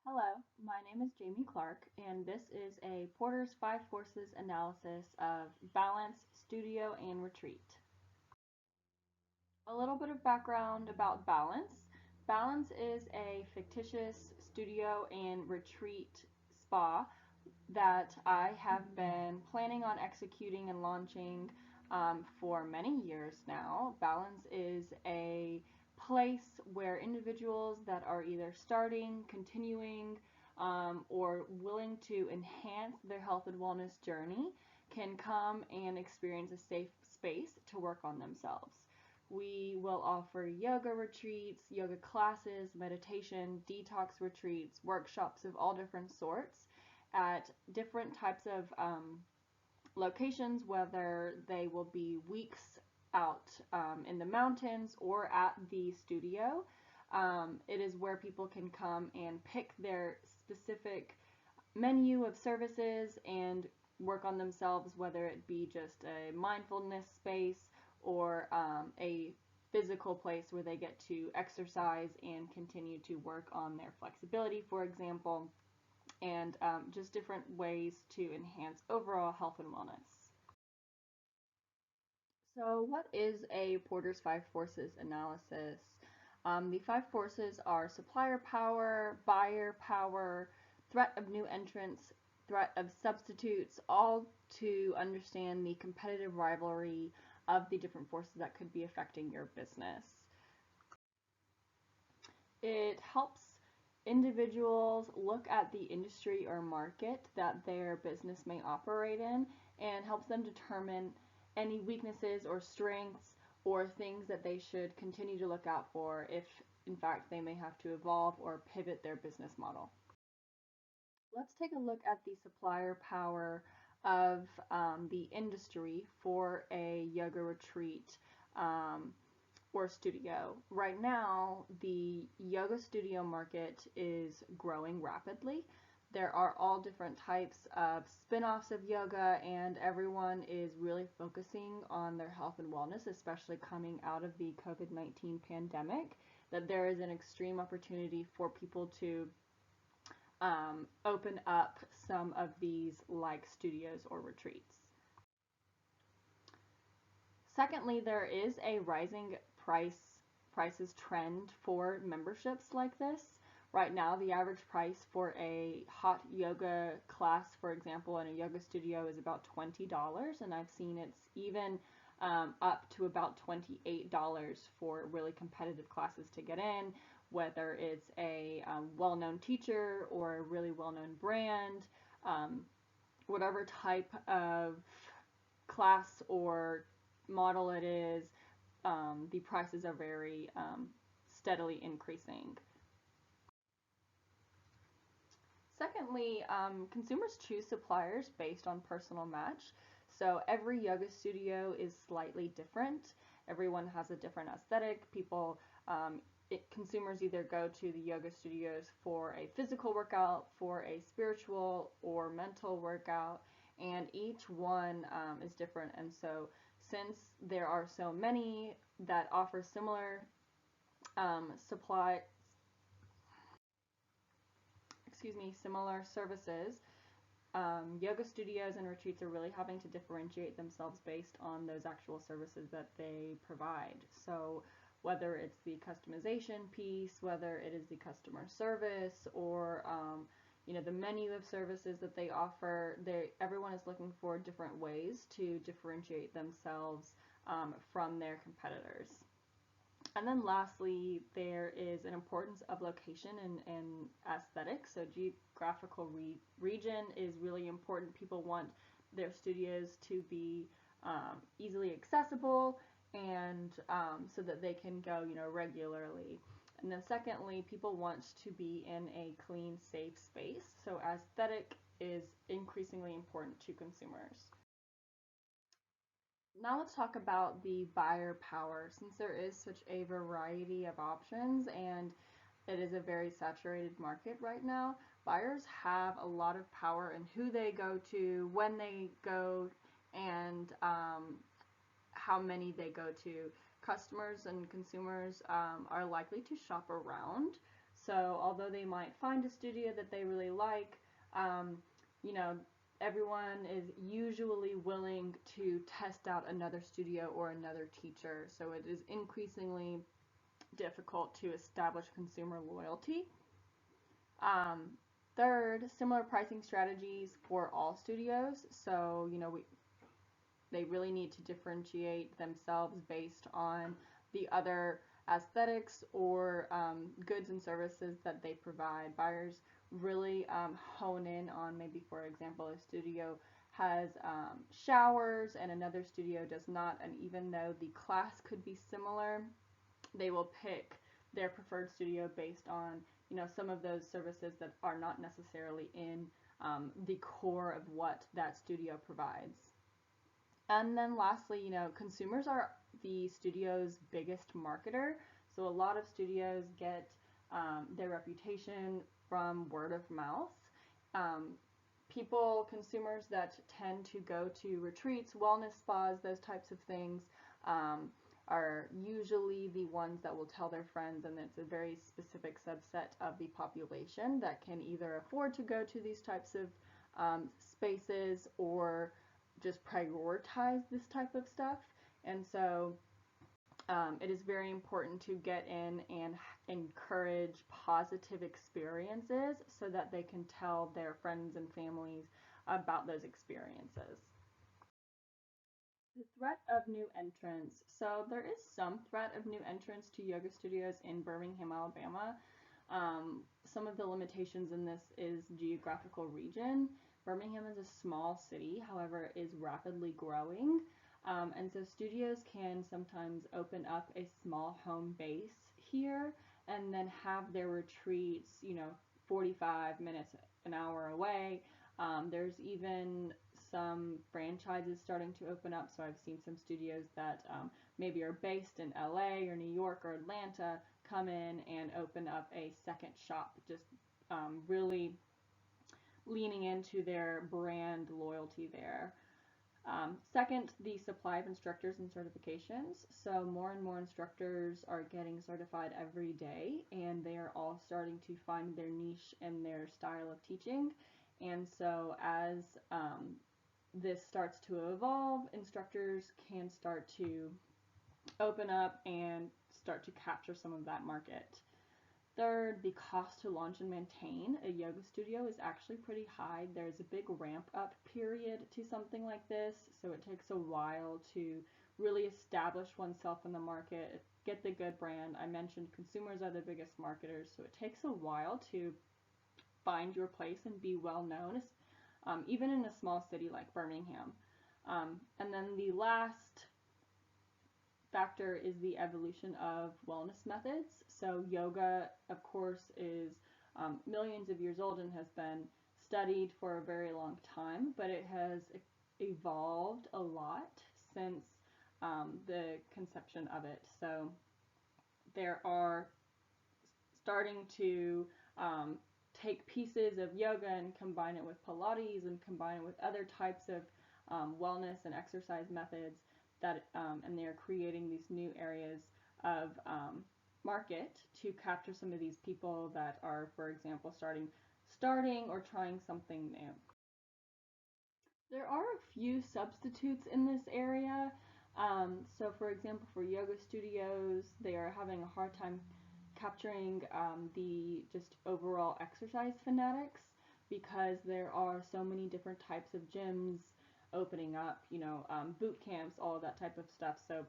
Hello, my name is Jamie Clark, and this is a Porter's Five Forces analysis of balance, studio, and retreat. A little bit of background about balance. Balance is a fictitious studio and retreat spa that I have been planning on executing and launching for many years now. Balance is a place where individuals that are either starting, continuing, or willing to enhance their health and wellness journey can come and experience a safe space to work on themselves. We will offer yoga retreats, yoga classes, meditation, detox retreats, workshops of all different sorts at different types of locations, whether they will be weeks out in the mountains or at the studio. It is where people can come and pick their specific menu of services and work on themselves, whether it be just a mindfulness space or a physical place where they get to exercise and continue to work on their flexibility, for example, and just different ways to enhance overall health and wellness. So, what is a Porter's Five Forces analysis? The five forces are supplier power, buyer power, threat of new entrants, threat of substitutes, all to understand the competitive rivalry of the different forces that could be affecting your business. It helps individuals look at the industry or market that their business may operate in and helps them determine any weaknesses or strengths or things that they should continue to look out for if in fact they may have to evolve or pivot their business model. Let's take a look at the supplier power of the industry for a yoga retreat um, or studio. Right now, the yoga studio market is growing rapidly. There are all different types of spin-offs of yoga, and everyone is really focusing on their health and wellness, especially coming out of the COVID-19 pandemic, that there is an extreme opportunity for people to open up some of these like studios or retreats. Secondly, there is a rising prices trend for memberships like this. Right now, the average price for a hot yoga class, for example, in a yoga studio is about $20, and I've seen it's even up to about $28 for really competitive classes to get in, whether it's a well-known teacher or a really well-known brand, um, whatever type of class or model it is, the prices are very steadily increasing. Secondly, consumers choose suppliers based on personal match. So every yoga studio is slightly different. Everyone has a different aesthetic. Consumers either go to the yoga studios for a physical workout, for a spiritual or mental workout, and each one is different. And so, since there are so many that offer supply similar services, yoga studios and retreats are really having to differentiate themselves based on those actual services that they provide. So whether it's the customization piece, whether it is the customer service, or the menu of services that they offer, everyone is looking for different ways to differentiate themselves from their competitors. And then lastly, there is an importance of location and aesthetics. So geographical region is really important. People want their studios to be easily accessible and so that they can go, regularly. And then secondly, people want to be in a clean, safe space. So aesthetic is increasingly important to consumers. Now let's talk about the buyer power. Since there is such a variety of options and it is a very saturated market right now, buyers have a lot of power in who they go to, when they go, and how many they go to. Customers and consumers are likely to shop around. So although they might find a studio that they really like, you know, everyone is usually willing to test out another studio or another teacher. So it is increasingly difficult to establish consumer loyalty. Um, Third, similar pricing strategies for all studios. So, they really need to differentiate themselves based on the other aesthetics or goods and services that they provide. Buyers really hone in on, maybe, for example, a studio has showers and another studio does not, and even though the class could be similar, they will pick their preferred studio based on some of those services that are not necessarily in the core of what that studio provides. And then lastly, consumers are the studio's biggest marketer. So a lot of studios get their reputation from word of mouth. Um, consumers that tend to go to retreats, wellness spas, those types of things, um, are usually the ones that will tell their friends, and it's a very specific subset of the population that can either afford to go to these types of spaces or just prioritize this type of stuff. And so it is very important to get in and encourage positive experiences so that they can tell their friends and families about those experiences. The threat of new entrants. So there is some threat of new entrants to yoga studios in Birmingham, Alabama. Some of the limitations in this is geographical region. Birmingham is a small city, however, it is rapidly growing. And so studios can sometimes open up a small home base here and then have their retreats, 45 minutes, an hour away. There's even some franchises starting to open up. So I've seen some studios that maybe are based in LA or New York or Atlanta come in and open up a second shop, just really leaning into their brand loyalty there. Second, the supply of instructors and certifications. So more and more instructors are getting certified every day, and they are all starting to find their niche and their style of teaching. And so as this starts to evolve, instructors can start to open up and start to capture some of that market. Third, the cost to launch and maintain a yoga studio is actually pretty high. There's a big ramp up period to something like this, so it takes a while to really establish oneself in the market, get the good brand. I mentioned consumers are the biggest marketers, so it takes a while to find your place and be well known, even in a small city like Birmingham. And then the last factor is the evolution of wellness methods. So yoga, of course, is millions of years old and has been studied for a very long time, but it has evolved a lot since the conception of it. So there are starting to take pieces of yoga and combine it with Pilates and combine it with other types of wellness and exercise methods and they're creating these new areas of market to capture some of these people that are, for example, starting or trying something new. There are a few substitutes in this area. So, for example, for yoga studios, they are having a hard time capturing the just overall exercise fanatics because there are so many different types of gyms opening up, boot camps, all of that type of stuff. So,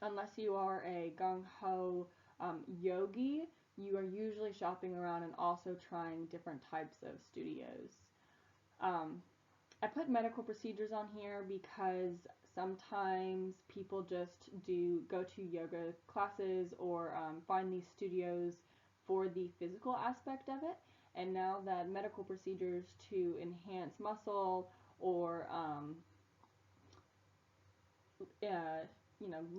unless you are a gung ho yogi, you are usually shopping around and also trying different types of studios. Um, I put medical procedures on here because sometimes people just go to yoga classes or find these studios for the physical aspect of it. And now that medical procedures to enhance muscle or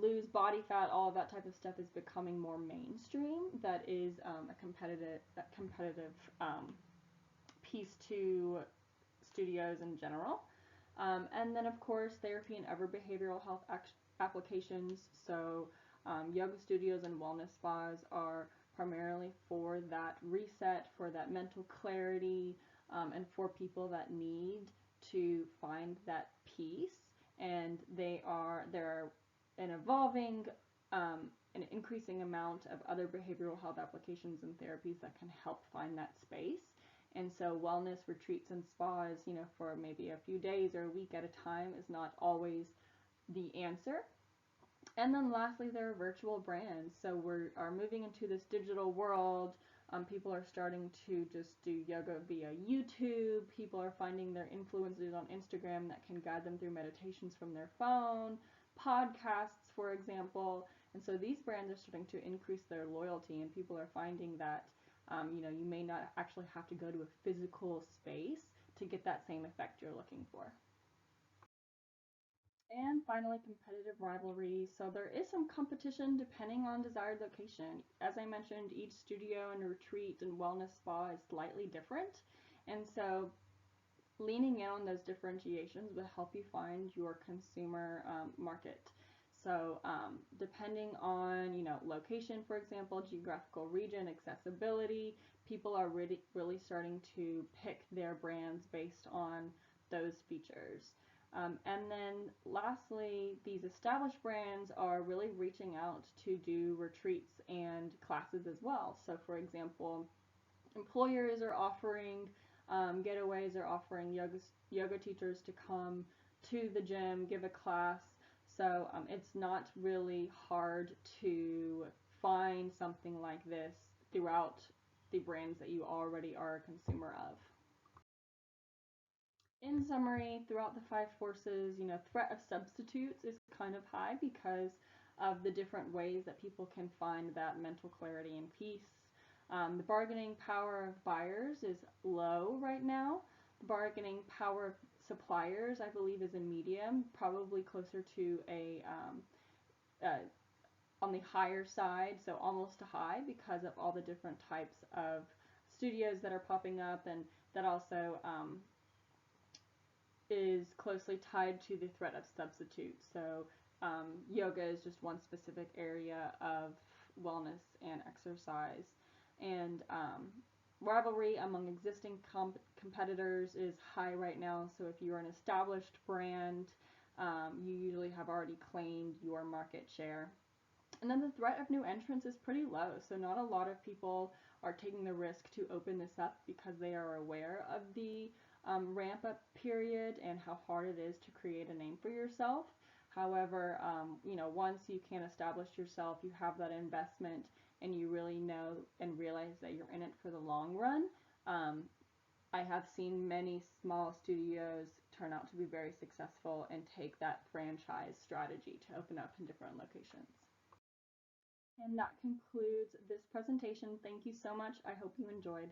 lose body fat, all of that type of stuff is becoming more mainstream. That is a competitive piece to studios in general. And then, of course, therapy and other behavioral health applications. So, yoga studios and wellness spas are primarily for that reset, for that mental clarity, and for people that need to find that peace. And there are an evolving, an increasing amount of other behavioral health applications and therapies that can help find that space. And so wellness retreats and spas, for maybe a few days or a week at a time is not always the answer. And then lastly, there are virtual brands. So we are moving into this digital world. People are starting to just do yoga via YouTube. People are finding their influencers on Instagram that can guide them through meditations from their phone, podcasts, for example. And so these brands are starting to increase their loyalty, and people are finding that you may not actually have to go to a physical space to get that same effect you're looking for. And finally, competitive rivalry. So there is some competition depending on desired location. As I mentioned, each studio and retreat and wellness spa is slightly different. And so leaning in on those differentiations will help you find your consumer market. So depending on, location, for example, geographical region, accessibility, people are really starting to pick their brands based on those features. And then lastly, these established brands are really reaching out to do retreats and classes as well. So for example, employers are offering getaways, are offering yoga teachers to come to the gym, give a class. So it's not really hard to find something like this throughout the brands that you already are a consumer of. In summary, throughout the five forces, threat of substitutes is kind of high because of the different ways that people can find that mental clarity and peace. The bargaining power of buyers is low right now. The bargaining power of suppliers, I believe, is a medium, probably closer to uh, on the higher side, so almost a high because of all the different types of studios that are popping up, and that also is closely tied to the threat of substitute. So yoga is just one specific area of wellness and exercise. And rivalry among existing competitors is high right now. So if you're an established brand, you usually have already claimed your market share. And then the threat of new entrants is pretty low. So not a lot of people are taking the risk to open this up because they are aware of the ramp up period and how hard it is to create a name for yourself. However, once you can establish yourself, you have that investment, and you really know and realize that you're in it for the long run. I have seen many small studios turn out to be very successful and take that franchise strategy to open up in different locations. And that concludes this presentation. Thank you so much. I hope you enjoyed.